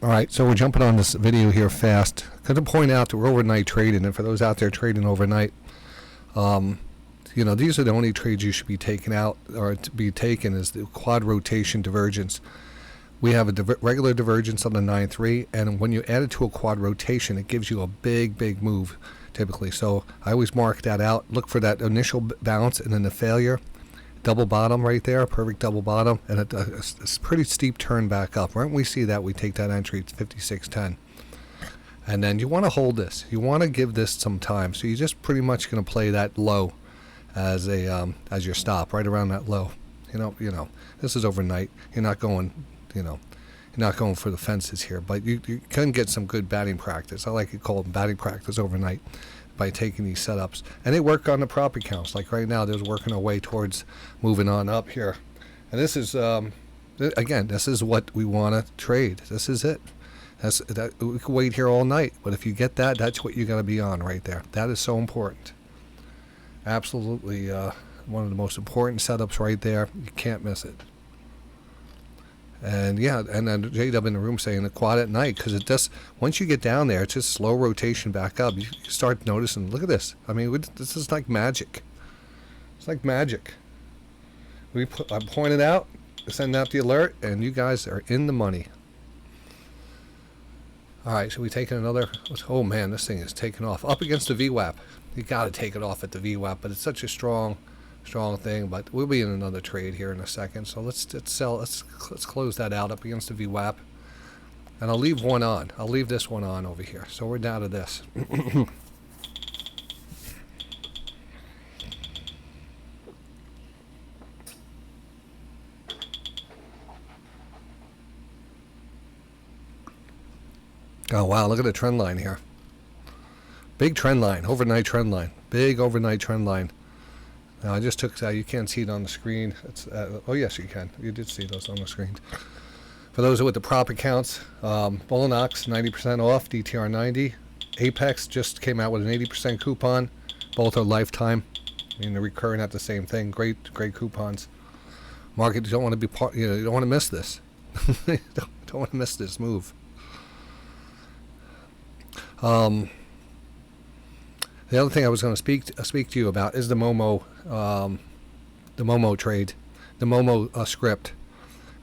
Alright, so we're jumping on this video here fast. Going to point out that we're overnight trading, and for those out there trading overnight, these are the only trades you should be taking out, or to be taken, is the quad rotation divergence. We have a regular divergence on the 9-3, and when you add it to a quad rotation, it gives you a big move, typically. So I always mark that out. Look for that initial bounce and then the failure. Double bottom right there, perfect double bottom, and a pretty steep turn back up. Right when we see that, we take that entry. It's 56.10. And then you want to hold this. You want to give this some time. So you're just pretty much going to play that low as your stop, right around that low. This is overnight. You're not going, you're not going for the fences here, but you can get some good batting practice. I like to call it batting practice overnight by taking these setups, and they work on the prop accounts. Like right now, they're working our way towards moving on up here, and this is again, this is what we want to trade. This is it. We can wait here all night, but if you get that, that's what you're going to be on right there. That is so important. Absolutely one of the most important setups right there. You can't miss it. And yeah, and then J-Dub in the room saying the quad at night, because it does, once you get down there, it's just slow rotation back up. You start noticing, look at this. I mean, this is like magic. It's like magic. I pointed out, send out the alert, and you guys are in the money. All right, so we taking another, oh man, this thing is taking off. Up against the VWAP. You got to take it off at the VWAP, but it's such a strong thing. But we'll be in another trade here in a second, so let's close that out up against the VWAP, and I'll leave one on. I'll leave this one on over here. So we're down to this. Oh wow, look at the trend line here. Big trend line, overnight trend line, big overnight trend line. Now I just took that. You can't see it on the screen. It's oh yes, you can. You did see those on the screen. For those with the prop accounts, Bullinox 90% off, DTR 90. Apex just came out with an 80% coupon. Both are lifetime. I mean, they're recurring at the same thing. Great coupons. Market, you don't want to be part. You don't want to miss this. don't want to miss this move. The other thing I was going to speak to you about is the MOMO trade, the MOMO script.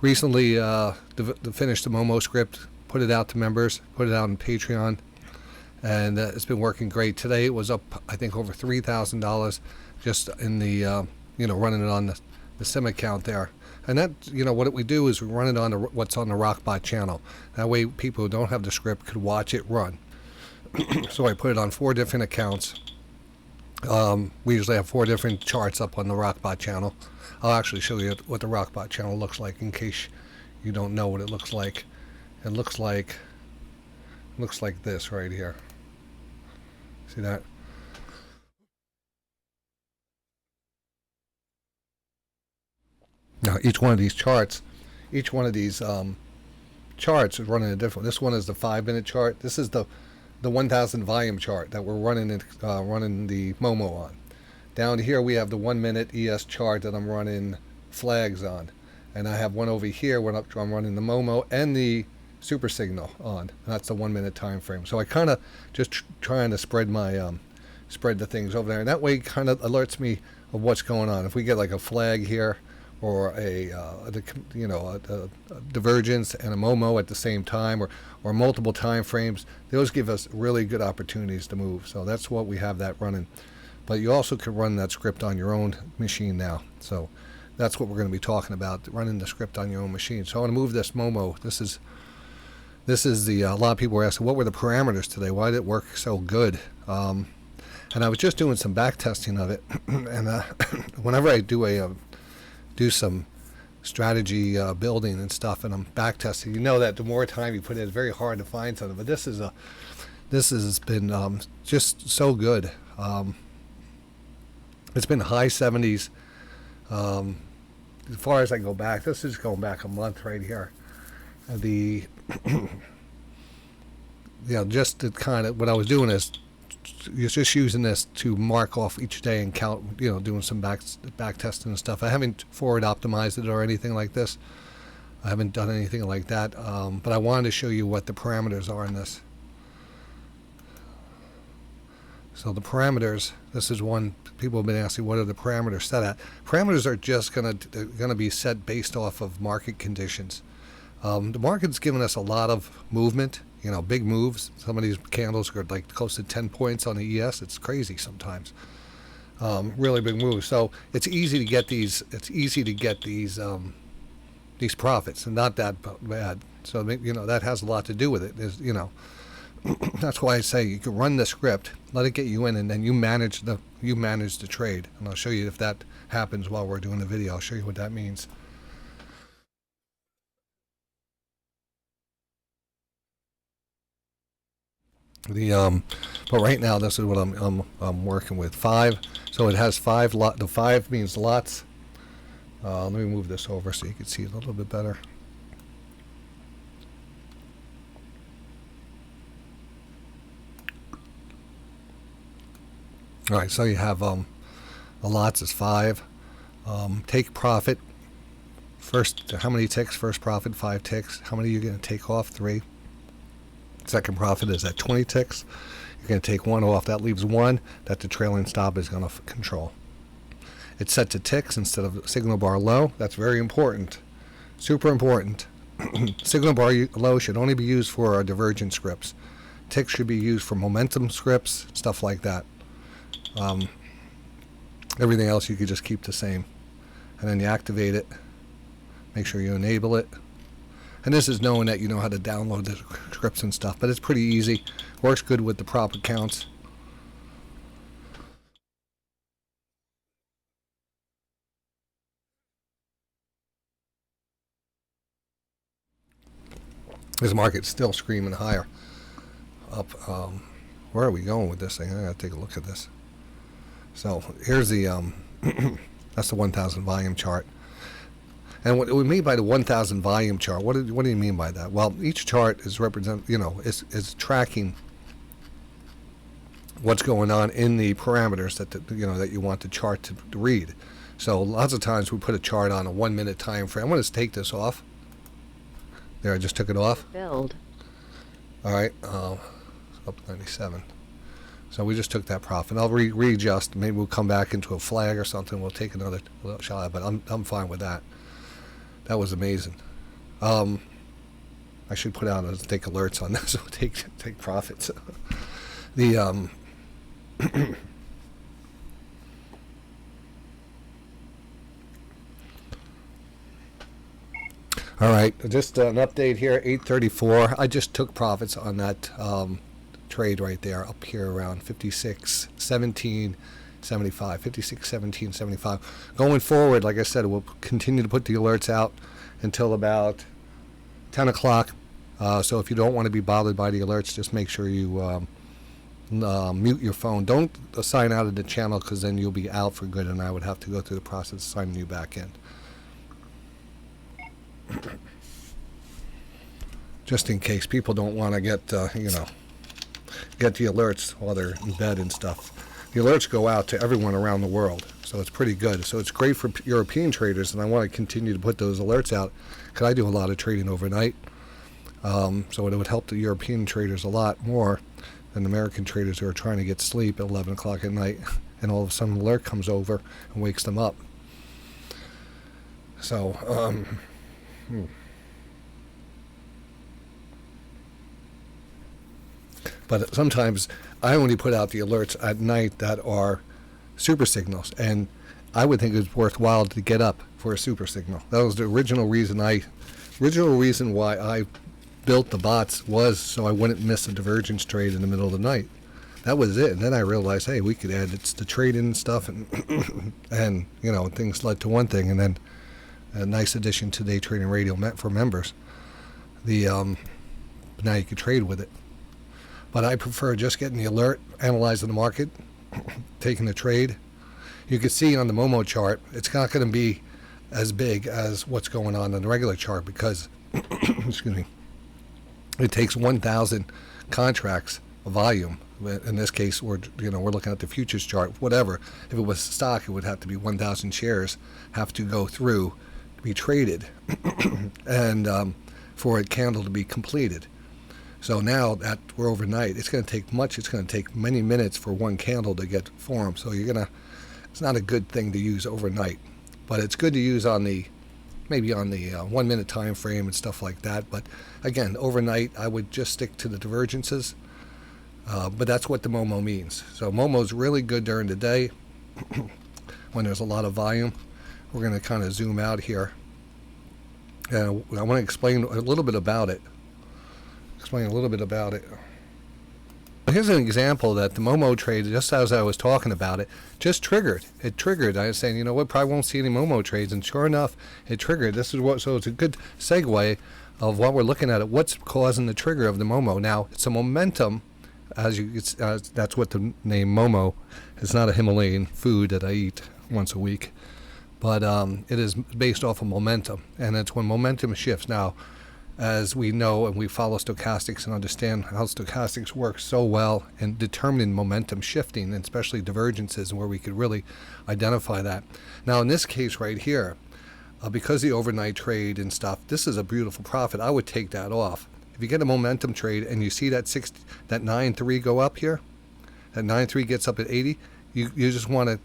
Recently, finished the MOMO script, put it out to members, put it out on Patreon, and it's been working great. Today it was up, I think, over $3,000 just in the running it on the sim account there. And that, what we do is we run it on what's on the RockBot channel. That way, people who don't have the script could watch it run. So I put it on 4 different accounts. We usually have 4 different charts up on the RockBot channel. I'll actually show you what the RockBot channel looks like in case you don't know what it looks like. It looks like this right here. See that? Now each one of these charts is running a different. This one is the 5-minute chart. This is the 1000 volume chart that we're running the MOMO on. Down here we have the 1-minute ES chart that I'm running flags on, and I have one over here when I'm running the MOMO and the super signal on. And that's the 1-minute time frame. So I kind of just trying to spread the things over there, and that way kind of alerts me of what's going on. If we get like a flag here, or a divergence and a MOMO at the same time, or multiple time frames, those give us really good opportunities to move. So that's what we have that running. But you also can run that script on your own machine now. So that's what we're going to be talking about, running the script on your own machine. So I want to move this MOMO. This is the a lot of people were asking, what were the parameters today? Why did it work so good? And I was just doing some back testing of it, and whenever I do some strategy building and stuff, and I'm back testing, that the more time you put in, it's very hard to find something. But this has been just so good. It's been high 70s as far as I go back. This is going back a month right here. Just to kind of, what I was doing is just using this to mark off each day and count, doing some back testing and stuff. I haven't forward optimized it or anything like this. I haven't done anything like that, but I wanted to show you what the parameters are in this. So the parameters, this is one people have been asking, what are the parameters set at? Parameters are just gonna be set based off of market conditions. The market's given us a lot of movement, big moves. Some of these candles are like close to 10 points on the ES. It's crazy sometimes. Really big moves. So it's easy to get these. It's easy to get these profits, and not that bad. So that has a lot to do with it. That's why I say you can run the script, let it get you in, and then you manage the trade. And I'll show you if that happens while we're doing the video. I'll show you what that means. But right now this is what I'm working with. 5. So it has 5 lot. The 5 means lots. Let me move this over so you can see it a little bit better. All right, so you have the lots is 5. Take profit. First, how many ticks? First profit, 5 ticks. How many are you going to take off? 3. Second profit is at 20 ticks. You're going to take 1 off. That leaves 1 that the trailing stop is going to control. It's set to ticks instead of signal bar low. That's very important. Super important. Signal bar low should only be used for our divergent scripts. Ticks should be used for momentum scripts, stuff like that. Everything else you could just keep the same. And then you activate it. Make sure you enable it. And this is knowing that you know how to download the scripts and stuff, but it's pretty easy. Works good with the prop accounts. This market's still screaming higher. Up. Where are we going with this thing? I gotta take a look at this. So here's the that's the 1,000 volume chart. And what we mean by the 1,000 volume chart, what do you mean by that? Well, each chart is is tracking what's going on in the parameters that you want the chart to read. So lots of times we put a chart on a 1 minute time frame. I'm going to take this off. There, I just took it off. Build. All right, up 97. So we just took that profit. I'll readjust. Maybe we'll come back into a flag or something. We'll take another shot, but I'm fine with that. That was amazing. I should put out take alerts on this. take profits. The all right, just an update here. 8:34. I just took profits on that trade right there, up here around 56.17. 75, 56, 17, 75. Going forward, like I said, we'll continue to put the alerts out until about 10 o'clock. So if you don't want to be bothered by the alerts, just make sure you mute your phone. Don't sign out of the channel, because then you'll be out for good, and I would have to go through the process of signing you back in. Just in case people don't want to get the alerts while they're in bed and stuff. The alerts go out to everyone around the world, so it's pretty good. So it's great for European traders, and I want to continue to put those alerts out because I do a lot of trading overnight. So it would help the European traders a lot more than American traders who are trying to get sleep at 11 o'clock at night, and all of a sudden an alert comes over and wakes them up. So, But sometimes I only put out the alerts at night that are super signals, and I would think it's worthwhile to get up for a super signal. That was the original reason why I built the bots, was so I wouldn't miss a divergence trade in the middle of the night. That was it. And then I realized, hey, we could add the trading and stuff, and and things led to one thing, and then a nice addition to Day Trading Radio for members. Now you can trade with it. But I prefer just getting the alert, analyzing the market, taking the trade. You can see on the MOMO chart, it's not going to be as big as what's going on the regular chart, because excuse me, it takes 1,000 contracts of volume. In this case, we're looking at the futures chart. Whatever, if it was stock, it would have to be 1,000 shares have to go through be traded and for a candle to be completed. So now that we're overnight, it's going to take many minutes for one candle to get formed. So it's not a good thing to use overnight, but it's good to use maybe on the 1 minute time frame and stuff like that. But again, overnight, I would just stick to the divergences. But that's what the MOMO means. So MOMO is really good during the day when there's a lot of volume. We're going to kind of zoom out here. And I want to explain a little bit about it. Here's an example that the MOMO trade, just as I was talking about it, just triggered. It triggered. I was saying, you know what, probably won't see any MOMO trades, and sure enough, it triggered. So it's a good segue of what we're looking at. What's causing the trigger of the MOMO? Now, it's a momentum. That's what the name MOMO. It's not a Himalayan food that I eat once a week, but it is based off of momentum, and it's when momentum shifts. Now, as we know and we follow stochastics and understand how stochastics works so well in determining momentum shifting, and especially divergences, and where we could really identify that. Now, in this case right here, because the overnight trade and stuff, this is a beautiful profit. I would take that off. If you get a momentum trade and you see that 9.3 go up here, that 9.3 gets up at 80, you just want to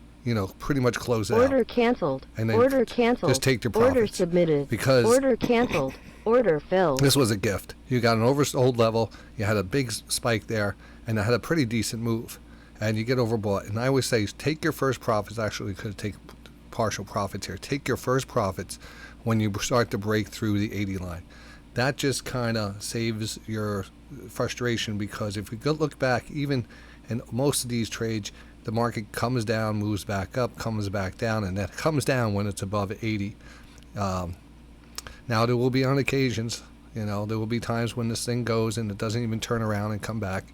pretty much close it out. Order canceled. And then Order canceled. just take your profits. Order submitted. Because order canceled. Order filled. This was a gift. You got an oversold level, you had a big spike there, and it had a pretty decent move, and you get overbought. And I always say, take your first profits. Actually, could take partial profits here. Take your first profits when you start to break through the 80 line. That just kind of saves your frustration, because if we go look back, even in most of these trades, the market comes down, moves back up, comes back down, and that comes down when it's above 80. Now, there will be on occasions, there will be times when this thing goes and it doesn't even turn around and come back,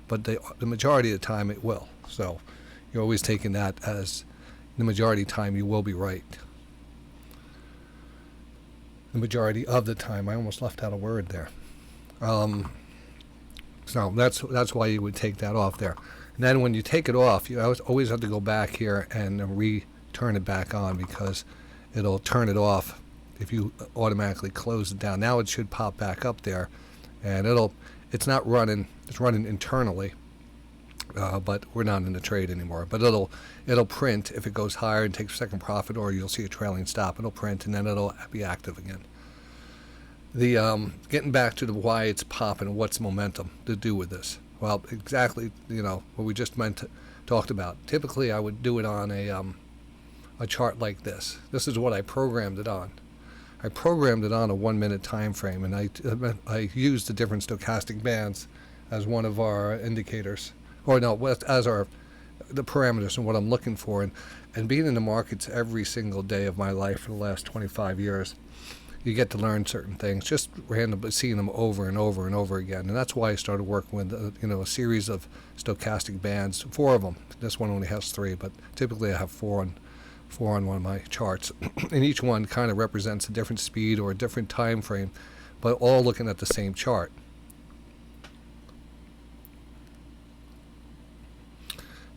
but the majority of the time it will. So you're always taking that as the majority of the time you will be right. The majority of the time. I almost left out a word there. So that's why you would take that off there. And then when you take it off, you always have to go back here and re-turn it back on, because it'll turn it off if you automatically close it down. Now it should pop back up there, and it's not running, it's running internally, but we're not in the trade anymore. But it'll print if it goes higher and takes second profit, or you'll see a trailing stop. It'll print, and then it'll be active again. The getting back to why it's popping, what's momentum to do with this? Well, exactly, what we just talked about. Typically, I would do it on a chart like this. This is what I programmed it on. I programmed it on a 1 minute time frame, and I used the different stochastic bands as one of our indicators, or no, as the parameters and what I'm looking for. And being in the markets every single day of my life for the last 25 years, you get to learn certain things, just randomly seeing them over and over and over again. And that's why I started working with a series of stochastic bands, 4 of them. This one only has 3, but typically I have 4 on one of my charts. And each one kind of represents a different speed or a different time frame, but all looking at the same chart.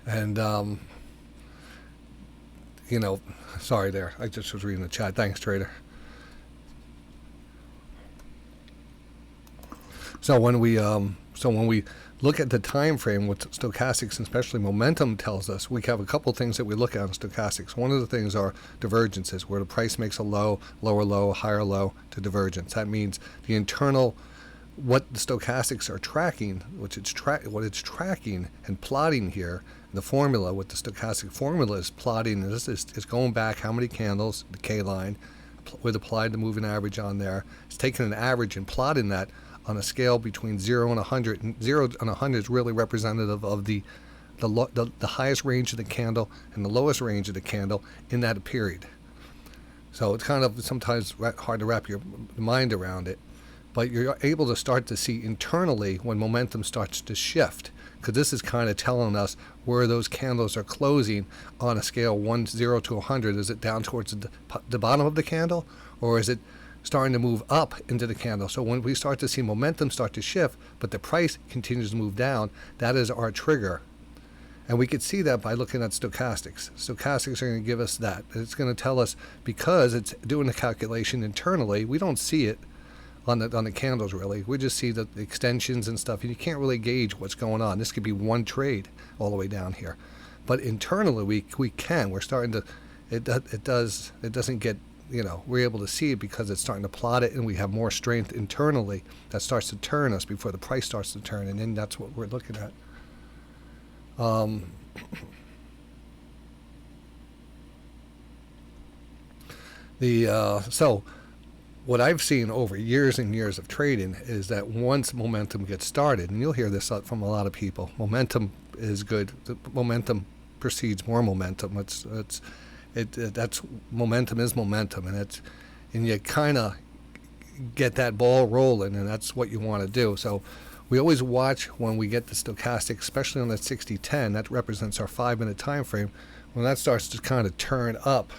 And sorry there, I just was reading the chat. Thanks, trader. So when we look at the time frame with stochastics, and especially momentum, tells us, we have a couple things that we look at in stochastics. One of the things are divergences, where the price makes a low, lower low, higher low to divergence. That means the internal, what the stochastics are tracking, what it's tracking and plotting here. The formula, what the stochastic formula is plotting, is going back how many candles, the K line, with applied the moving average on there. It's taking an average and plotting that on a scale between 0 and 100. And 0 and 100 is really representative of the highest range of the candle and the lowest range of the candle in that period. So it's kind of sometimes hard to wrap your mind around it, but you're able to start to see internally when momentum starts to shift, because this is kind of telling us where those candles are closing on a scale 0 to 100. Is it down towards the bottom of the candle, or is it starting to move up into the candle? So when we start to see momentum start to shift, but the price continues to move down, that is our trigger. And we could see that by looking at stochastics. Stochastics are going to give us that. It's going to tell us, because it's doing the calculation internally, we don't see it on the candles really. We just see the extensions and stuff, and you can't really gauge what's going on. This could be one trade all the way down here. But internally we can. We're starting to, it doesn't get, we're able to see it because it's starting to plot it, and we have more strength internally that starts to turn us before the price starts to turn, and then that's what we're looking at. So what I've seen over years and years of trading is that once momentum gets started, and you'll hear this from a lot of people, momentum is good. The momentum precedes more momentum. That's momentum is momentum, and you kind of get that ball rolling, and that's what you want to do. So we always watch when we get the stochastic, especially on that 60-10, that represents our 5-minute time frame. When that starts to kind of turn up,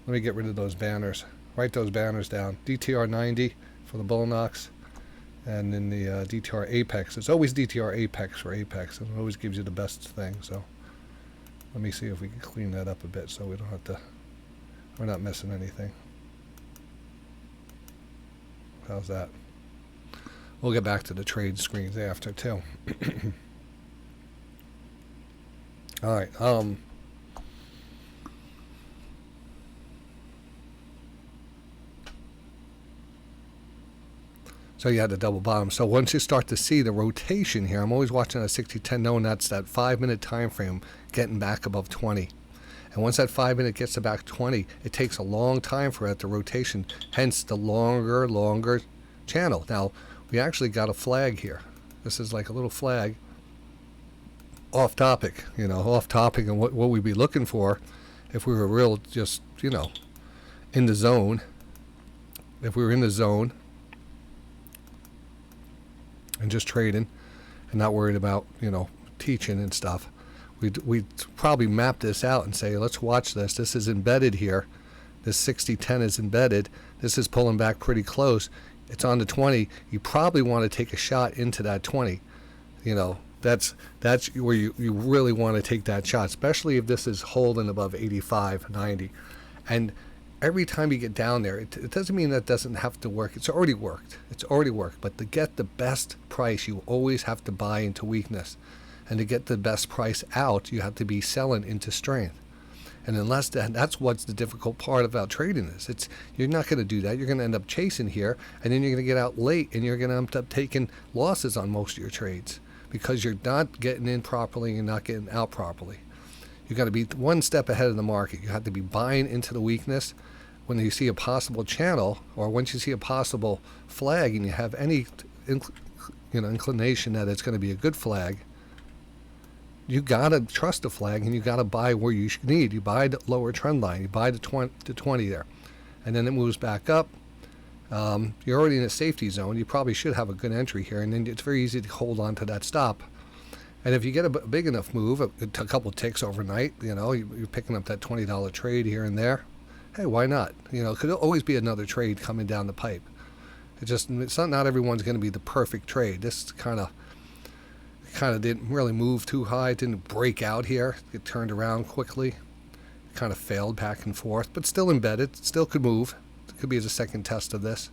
let me get rid of those banners. Write those banners down. DTR 90 for the bull knocks, and then the DTR apex. It's always DTR apex for apex, and it always gives you the best thing. So let me see if we can clean that up a bit so we don't have to, we're not missing anything. How's that? We'll get back to the trade screens after too. All right. So you had the double bottom. So once you start to see the rotation here, I'm always watching a 60-10, knowing that's that 5-minute time frame getting back above 20. And once that 5-minute gets to back 20, it takes a long time for that to rotation, hence the longer channel. Now, we actually got a flag here. This is like a little flag off topic, off topic, and what we'd be looking for if we were real just, in the zone. If we were in the zone and just trading and not worried about, teaching and stuff, we'd probably map this out and say, let's watch this. This is embedded here. This 60-10 is embedded. This is pulling back pretty close. It's on the 20. You probably want to take a shot into that 20. That's where you really want to take that shot, especially if this is holding above 85, 90. And every time you get down there, it doesn't mean that doesn't have to work. It's already worked. But to get the best price, you always have to buy into weakness. And to get the best price out, you have to be selling into strength. And unless that's what's the difficult part about trading is. You're not going to do that. You're going to end up chasing here, and then you're going to get out late, and you're going to end up taking losses on most of your trades because you're not getting in properly and not getting out properly. You've got to be one step ahead of the market. You have to be buying into the weakness when you see a possible channel, or once you see a possible flag and you have any inclination that it's going to be a good flag. You gotta trust the flag, and you gotta buy where you need. You buy the lower trend line. You buy the 20 there, and then it moves back up. You're already in a safety zone. You probably should have a good entry here, and then it's very easy to hold on to that stop. And if you get a big enough move, a couple ticks overnight, you're picking up that $20 trade here and there. Hey, why not? It could always be another trade coming down the pipe. It's not everyone's going to be the perfect trade. This kind of didn't really move too high. It didn't break out here. It turned around quickly. It kind of failed back and forth, but still embedded. Still could move. It could be as a second test of this.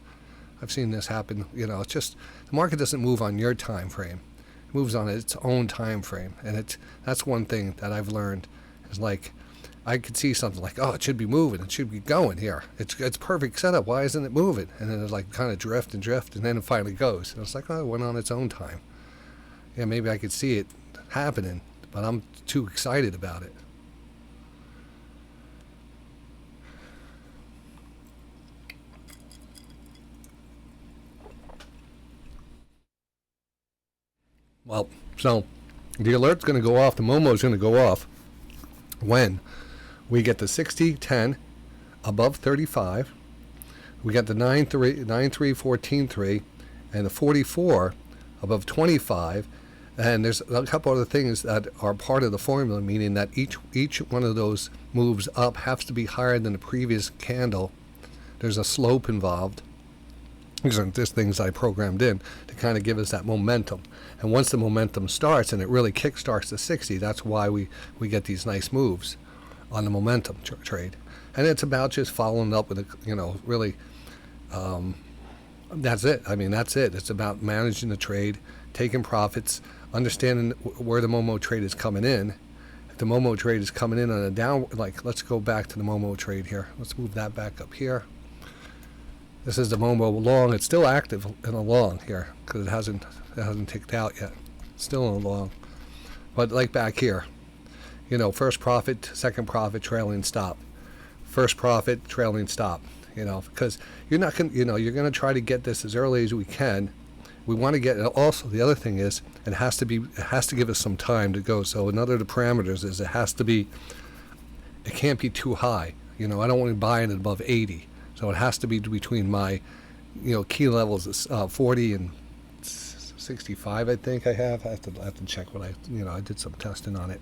I've seen this happen. It's just the market doesn't move on your time frame. It moves on its own time frame, and that's one thing that I've learned is like I could see something like, oh, it should be moving. It should be going here. It's perfect setup. Why isn't it moving? And then it's like kind of drift, and then it finally goes. And it's like, oh, it went on its own time. Yeah, maybe I could see it happening, but I'm too excited about it. Well, so the alert's going to go off. The MOMO is going to go off when we get the 60-10 above 35. We got the 9-3, 14-3, and the 44 above 25. And there's a couple other things that are part of the formula, meaning that each one of those moves up has to be higher than the previous candle. There's a slope involved. These are just things I programmed in to kind of give us that momentum. And once the momentum starts and it really kickstarts the 60, that's why we get these nice moves on the momentum trade. And it's about just following up with a, really, that's it. I mean, that's it. It's about managing the trade, taking profits, understanding where the MOMO trade is coming in. If the MOMO trade is coming in on a down, like, let's go back to the MOMO trade here. Let's move that back up here. This is the MOMO long. It's still active in a long here because it hasn't ticked out yet. It's still in a long. But like back here, first profit, second profit, trailing stop. First profit, trailing stop. Because you're not going you're going to try to get this as early as we can. We want to get it. Also, the other thing is it has to give us some time to go. So another of the parameters is it can't be too high. I don't want to buy it above 80. So it has to be between my, key levels of 40 and 65. I think I have. I have to check what I did some testing on it.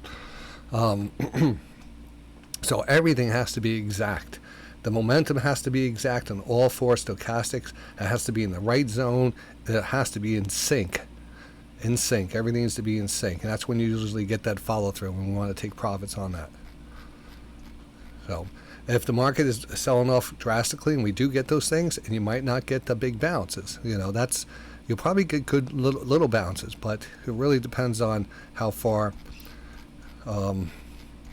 So everything has to be exact. The momentum has to be exact on all four stochastics. It has to be in the right zone. It has to be in sync. In sync. Everything needs to be in sync, and that's when you usually get that follow through. When we want to take profits on that. So. If the market is selling off drastically, and we do get those things, and you might not get the big bounces, you'll probably get good little bounces, but it really depends on how far. On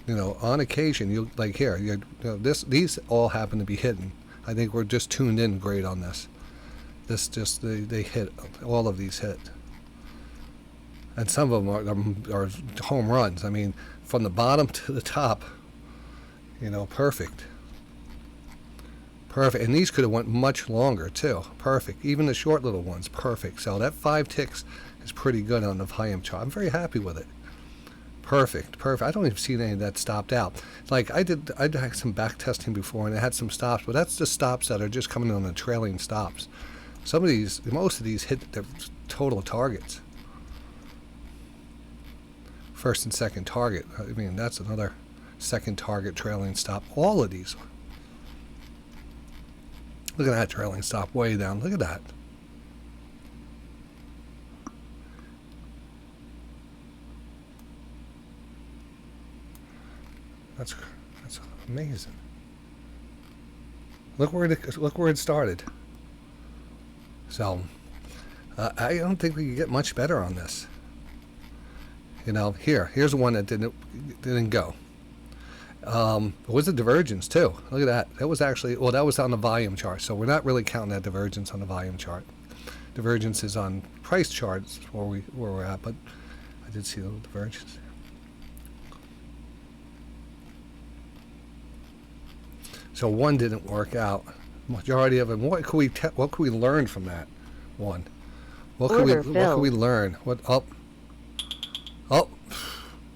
occasion, you like here, these all happen to be hidden. I think we're just tuned in great on this. They hit, all of these hit, and some of them are home runs. I mean, from the bottom to the top. Perfect. Perfect. And these could have went much longer, too. Perfect. Even the short little ones, perfect. So that 5 ticks is pretty good on the volume chart. I'm very happy with it. Perfect. Perfect. I don't even see any of that stopped out. Like I did some back testing before, and it had some stops, but that's the stops that are just coming on the trailing stops. Most of these hit their total targets. First and second target. I mean, that's another second target, trailing stop. All of these. Look at that trailing stop way down. Look at that. That's amazing. Look where it started. So I don't think we can get much better on this. Here's one that didn't go. It was a divergence too. Look at that. That was actually, that was on the volume chart. So we're not really counting that divergence on the volume chart. Divergence is on price charts where we're at, but I did see a little divergence. So one didn't work out. Majority of them. What could we learn from that one? What could we learn? Oh,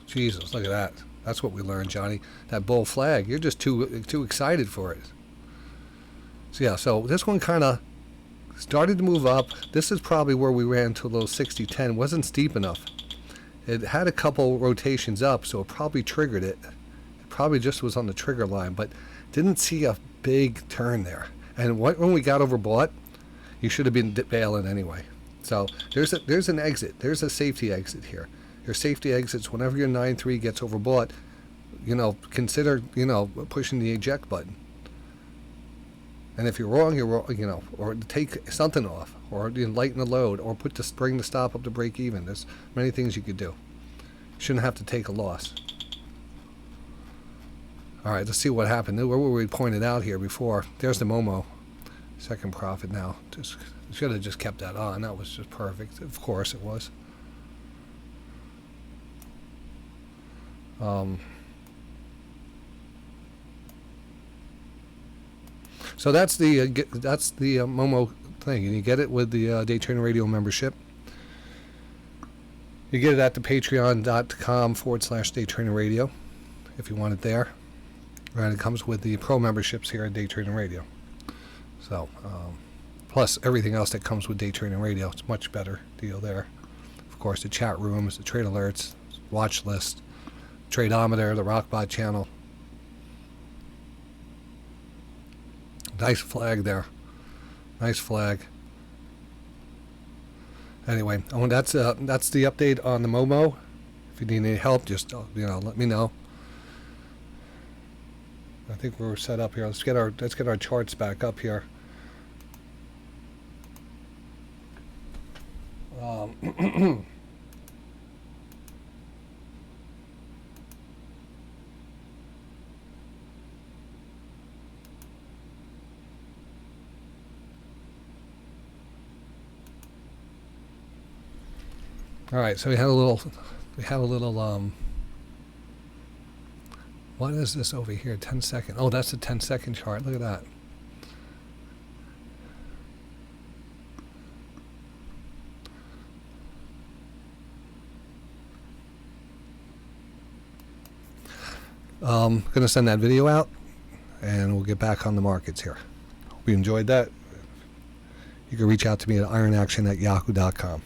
Jesus! Look at that. That's what we learned, Johnny. That bull flag. You're just too excited for it. So yeah. So this one kind of started to move up. This is probably where we ran to a little 60-10. Wasn't steep enough. It had a couple rotations up, so it probably triggered it. It probably just was on the trigger line, but didn't see a big turn there. And when we got overbought, you should have been bailing anyway. So there's an exit. There's a safety exit here. Your safety exits whenever your 9-3 gets overbought. Consider pushing the eject button. And if you're wrong, you're wrong. Or take something off, or lighten the load, or bring the stop up to break even. There's many things you could do. Shouldn't have to take a loss. All right, let's see what happened. Where we pointed out here before. There's the MOMO. Second profit now. Should have just kept that on. That was just perfect. Of course it was. So that's the MOMO thing, and you get it with the Day Trading Radio membership. You get it at the patreon.com/Day Trading Radio if you want it there. And it comes with the pro memberships here at Day Trading Radio. So, plus everything else that comes with Day Trading Radio. It's a much better deal there. Of course, the chat rooms, the trade alerts, watch list, Tradeometer, the RockBot Channel. Nice flag there. Nice flag. Anyway, that's the update on the Momo. If you need any help, just let me know. I think we're set up here. Let's get our charts back up here. All right, so we have a little, what is this over here? 10-second. Oh, that's the 10-second chart. Look at that. Going to send that video out, and we'll get back on the markets here. Hope you enjoyed that. You can reach out to me at ironaction@yahoo.com.